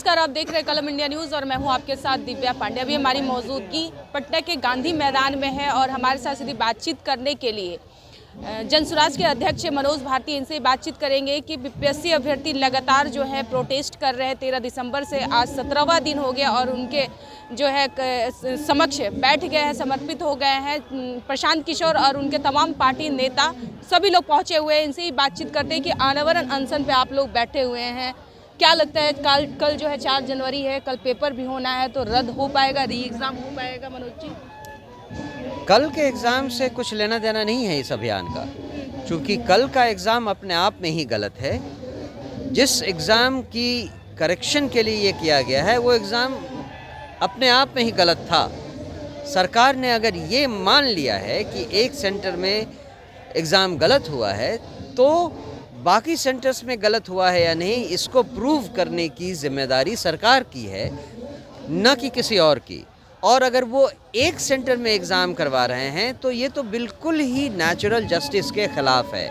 नमस्कार, आप देख रहे हैं कलम इंडिया न्यूज़ और मैं हूं आपके साथ दिव्या पांडे। अभी हमारी मौजूदगी पटना के गांधी मैदान में है और हमारे साथ सीधी बातचीत करने के लिए जनसुराज के अध्यक्ष मनोज भारती, इनसे बातचीत करेंगे कि बीपीएससी अभ्यर्थी लगातार जो है प्रोटेस्ट कर रहे हैं। 13 दिसंबर से आज 17वां दिन हो गया और उनके जो है समक्ष बैठ गए हैं, समर्पित हो गए हैं। प्रशांत किशोर और उनके तमाम पार्टी नेता सभी लोग पहुँचे हुए हैं। इनसे ही बातचीत करते हैं कि अनावरण अनशन पे आप लोग बैठे हुए हैं, क्या लगता है कल जो है 4 जनवरी है, कल पेपर भी होना है, तो रद्द हो पाएगा, री एग्ज़ाम हो पाएगा? मनोज जी, कल के एग्ज़ाम से कुछ लेना देना नहीं है इस अभियान का, क्योंकि कल का एग्ज़ाम अपने आप में ही गलत है। जिस एग्ज़ाम की करेक्शन के लिए ये किया गया है वो एग्ज़ाम अपने आप में ही गलत था। सरकार ने अगर ये मान लिया है कि एक सेंटर में एग्ज़ाम गलत हुआ है तो बाकी सेंटर्स में गलत हुआ है या नहीं, इसको प्रूव करने की जिम्मेदारी सरकार की है, न कि किसी और की। और अगर वो एक सेंटर में एग्ज़ाम करवा रहे हैं तो ये तो बिल्कुल ही नेचुरल जस्टिस के ख़िलाफ़ है।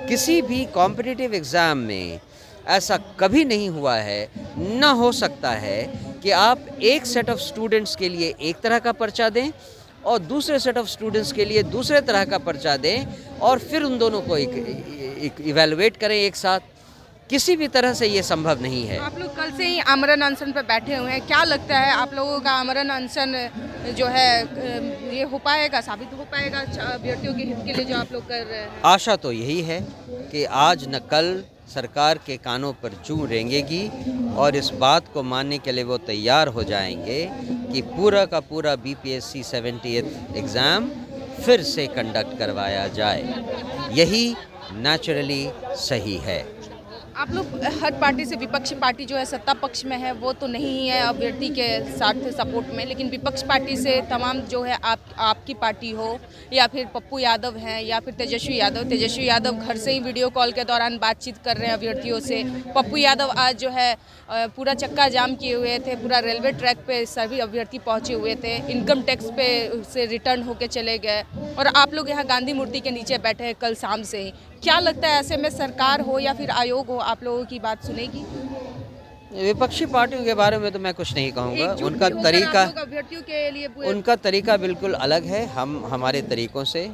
किसी भी कॉम्पिटिटिव एग्ज़ाम में ऐसा कभी नहीं हुआ है, न हो सकता है कि आप एक सेट ऑफ स्टूडेंट्स के लिए एक तरह का पर्चा दें और दूसरे सेट ऑफ स्टूडेंट्स के लिए दूसरे तरह का पर्चा दें और फिर उन दोनों को एक इवैल्यूएट करें एक साथ। किसी भी तरह से ये संभव नहीं है। आप लोग कल से ही आमरण अनशन पर बैठे हुए हैं, क्या लगता है आप लोगों का आमरण अनशन जो है ये हो पाएगा, साबित हो पाएगा अभ्यर्थियों के हित के लिए जो आप लोग कर रहे हैं? आशा तो यही है कि आज न कल सरकार के कानों पर जूं रेंगेगी और इस बात को मानने के लिए वो तैयार हो जाएंगे कि पूरा का पूरा बीपीएससी 70th एग्ज़ाम फिर से कंडक्ट करवाया जाए। यही नेचुरली सही है। आप लोग हर पार्टी से, विपक्षी पार्टी जो है सत्ता पक्ष में है वो तो नहीं है अभ्यर्थी के साथ सपोर्ट में, लेकिन विपक्ष पार्टी से तमाम जो है आपकी पार्टी हो या फिर पप्पू यादव हैं या फिर तेजस्वी यादव घर से ही वीडियो कॉल के दौरान बातचीत कर रहे हैं अभ्यर्थियों से। पप्पू यादव आज जो है पूरा चक्का जाम किए हुए थे, पूरा रेलवे ट्रैक पे सभी अभ्यर्थी पहुँचे हुए थे, इनकम टैक्स पे से रिटर्न होके चले गए और आप लोग यहाँ गांधी मूर्ति के नीचे बैठे हैं कल शाम से ही। क्या लगता है ऐसे में सरकार हो या फिर आयोग हो आप लोगों की बात सुनेगी? विपक्षी पार्टियों के बारे में तो मैं कुछ नहीं कहूँगा। उनका तरीका बिल्कुल अलग है। हम हमारे तरीक़ों से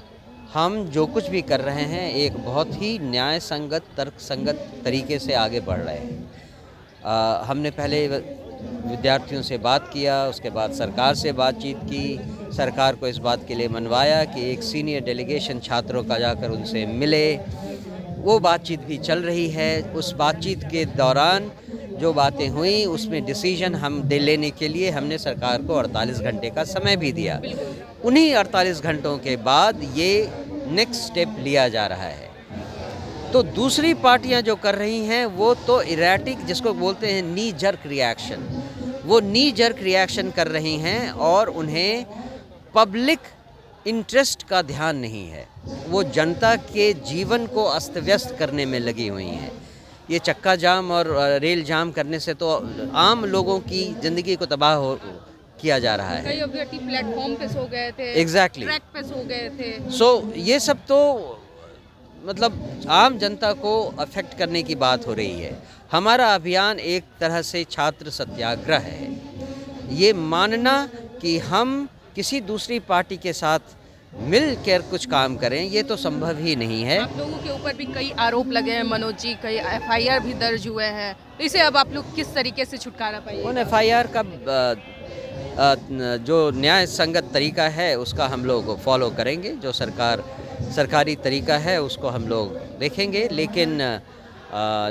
हम जो कुछ भी कर रहे हैं एक बहुत ही न्याय संगत, तर्क संगत तरीके से आगे बढ़ रहे हैं। हमने पहले विद्यार्थियों से बात किया, उसके बाद सरकार से बातचीत की, सरकार को इस बात के लिए मनवाया कि एक सीनियर डेलीगेशन छात्रों का जाकर उनसे मिले। वो बातचीत भी चल रही है। उस बातचीत के दौरान जो बातें हुई उसमें डिसीजन हम लेने के लिए हमने सरकार को 48 घंटे का समय भी दिया। उन्हीं 48 घंटों के बाद ये नेक्स्ट स्टेप लिया जा रहा है। तो दूसरी पार्टियां जो कर रही हैं वो तो इरेटिक, जिसको बोलते हैं नी जर्क रिएक्शन, वो नी जर्क रिएक्शन कर रही हैं और उन्हें पब्लिक इंटरेस्ट का ध्यान नहीं है। वो जनता के जीवन को अस्त व्यस्त करने में लगी हुई हैं। ये चक्का जाम और रेल जाम करने से तो आम लोगों की ज़िंदगी को तबाह किया जा रहा है। कई अभ्यर्थी प्लेटफॉर्म पे सो गए थे, एग्जैक्टली ट्रैक पे सो गए थे। सो ये सब तो मतलब आम जनता को अफेक्ट करने की बात हो रही है। हमारा अभियान एक तरह से छात्र सत्याग्रह है। ये मानना कि हम किसी दूसरी पार्टी के साथ मिलकर कुछ काम करें ये तो संभव ही नहीं है। आप लोगों के ऊपर भी कई आरोप लगे हैं मनोज जी, कई एफआईआर भी दर्ज हुए हैं, इसे अब आप लोग किस तरीके से छुटकारा पाइए? उन एफआईआर का जो न्याय संगत तरीका है उसका हम लोग फॉलो करेंगे। जो सरकारी तरीका है उसको हम लोग देखेंगे, लेकिन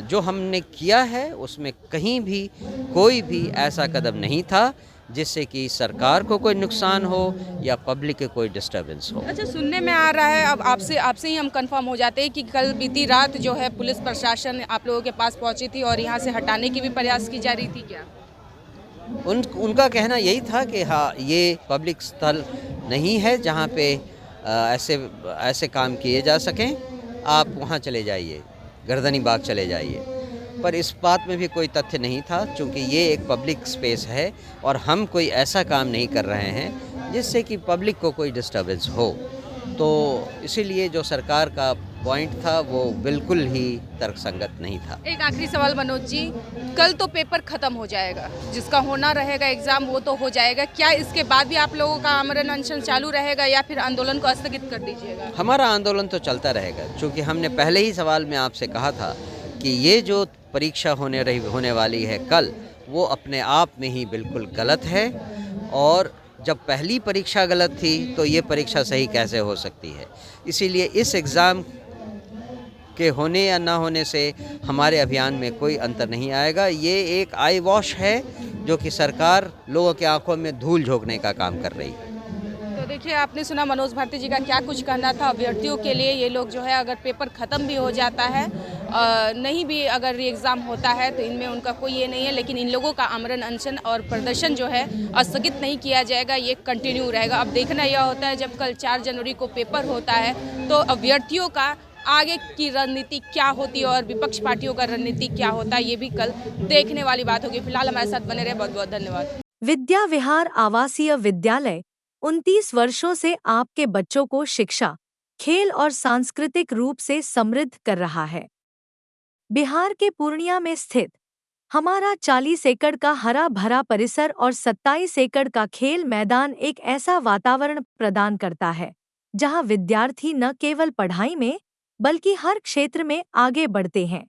जो हमने किया है उसमें कहीं भी कोई भी ऐसा कदम नहीं था जिससे कि सरकार को कोई नुकसान हो या पब्लिक के कोई डिस्टर्बेंस हो। अच्छा, सुनने में आ रहा है, अब आपसे ही हम कंफर्म हो जाते हैं कि कल बीती रात जो है पुलिस प्रशासन आप लोगों के पास पहुंची थी और यहाँ से हटाने की भी प्रयास की जा रही थी क्या? उनका कहना यही था कि हाँ, ये पब्लिक स्थल नहीं है जहाँ पे ऐसे काम किए जा सकें, आप वहाँ चले जाइए, गर्दनी बाग चले जाइए। पर इस बात में भी कोई तथ्य नहीं था, क्योंकि ये एक पब्लिक स्पेस है और हम कोई ऐसा काम नहीं कर रहे हैं जिससे कि पब्लिक को कोई डिस्टर्बेंस हो। तो इसीलिए जो सरकार का पॉइंट था वो बिल्कुल ही तर्कसंगत नहीं था। एक आखिरी सवाल मनोज जी, कल तो पेपर खत्म हो जाएगा, जिसका होना रहेगा एग्जाम वो तो हो जाएगा, क्या इसके बाद भी आप लोगों का आमरण अनशन चालू रहेगा या फिर आंदोलन को स्थगित कर दीजिएगा? हमारा आंदोलन तो चलता रहेगा, क्योंकि हमने पहले ही सवाल में आपसे कहा था कि ये जो परीक्षा होने वाली है कल, वो अपने आप में ही बिल्कुल गलत है, और जब पहली परीक्षा गलत थी तो ये परीक्षा सही कैसे हो सकती है। इसीलिए इस एग्ज़ाम के होने या ना होने से हमारे अभियान में कोई अंतर नहीं आएगा। ये एक आई वॉश है जो कि सरकार लोगों की आंखों में धूल झोंकने का काम कर रही है। तो देखिए, आपने सुना मनोज भारती जी का क्या कुछ कहना था। अभ्यर्थियों के लिए ये लोग जो है, अगर पेपर ख़त्म भी हो जाता है, नहीं भी अगर री एग्ज़ाम होता है तो इनमें उनका कोई ये नहीं है, लेकिन इन लोगों का आमरण अनशन और प्रदर्शन जो है स्थगित नहीं किया जाएगा, ये कंटिन्यू रहेगा। अब देखना यह होता है जब कल 4 जनवरी को पेपर होता है तो अभ्यर्थियों का आगे की रणनीति क्या होती है और विपक्ष पार्टियों का रणनीति क्या होता है, ये भी कल देखने वाली बात होगी। फिलहाल हमारे साथ बने रहे, बहुत बहुत धन्यवाद। विद्या विहार आवासीय विद्यालय 29 वर्षों से आपके बच्चों को शिक्षा, खेल और सांस्कृतिक रूप से समृद्ध कर रहा है। बिहार के पूर्णिया में स्थित हमारा 40 एकड़ का हरा भरा परिसर और 27 एकड़ का खेल मैदान एक ऐसा वातावरण प्रदान करता है जहां विद्यार्थी न केवल पढ़ाई में बल्कि हर क्षेत्र में आगे बढ़ते हैं।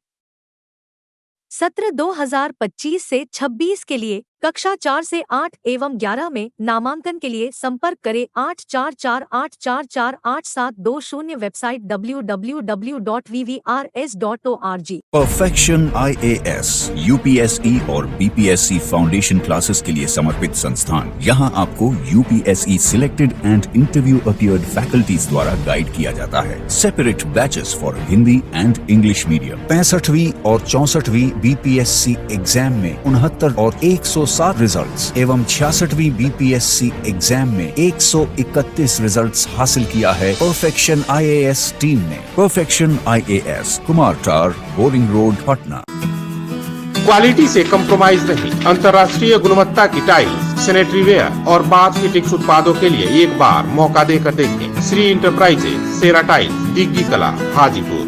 सत्र 2025 से 26 के लिए कक्षा 4 से 8 एवं 11 में नामांकन के लिए संपर्क करें 8448448720। Website www.vvrs.org। Perfection IAS, UPSE और BPSC फाउंडेशन क्लासेस के लिए समर्पित संस्थान। यहाँ आपको UPSE selected and interview appeared faculties द्वारा गाइड किया जाता है। Separate batches for Hindi and English medium. 65वीं और 64वीं BPSC एग्जाम में 69 और 107 रिजल्ट्स एवं 66वीं BPSC एग्जाम में 131 रिजल्ट्स हासिल किया है परफेक्शन IAS टीम ने। परफेक्शन IAS, कुमार टार, बोरिंग रोड, पटना। क्वालिटी से कंप्रोमाइज नहीं, अंतर्राष्ट्रीय गुणवत्ता की टाइल्स, सैनिटरी वेयर और बाथ फिटिंग्स उत्पादों के लिए एक बार मौका देकर देखें। श्री इंटरप्राइजेज, सेरा टाइल्स, डिग्गी कला, हाजीपुर।